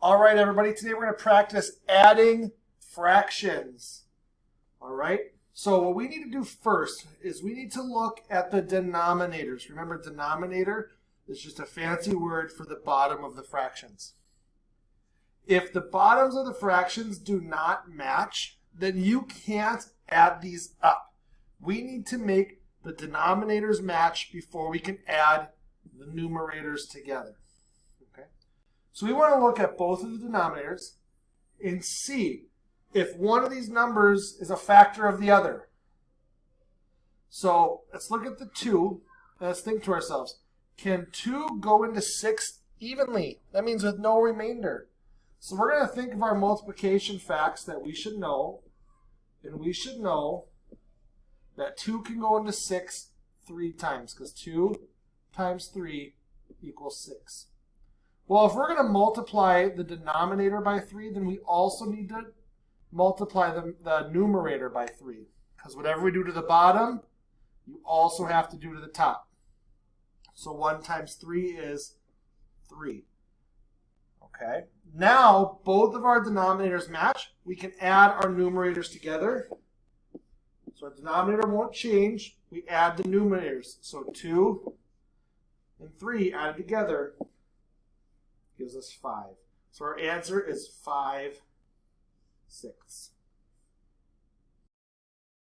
All right, everybody, today we're going to practice adding fractions. All right, so what we need to do first is we need to look at the denominators. Remember, denominator is just a fancy word for the bottom of the fractions. If the bottoms of the fractions do not match, then you can't add these up. We need to make the denominators match before we can add the numerators together. Okay? So we want to look at both of the denominators and see if one of these numbers is a factor of the other. So let's look at the 2 and let's think to ourselves, can 2 go into 6 evenly? That means with no remainder. So we're going to think of our multiplication facts that we should know, and we should know that 2 can go into 6 3 times, because 2 times 3 equals 6. Well, if we're going to multiply the denominator by 3, then we also need to multiply the numerator by 3, because whatever we do to the bottom, you also have to do to the top. So 1 times 3 is 3. Okay. Now, both of our denominators match. We can add our numerators together. So our denominator won't change. We add the numerators. So 2 and 3 added together gives us 5. So our answer is 5/6.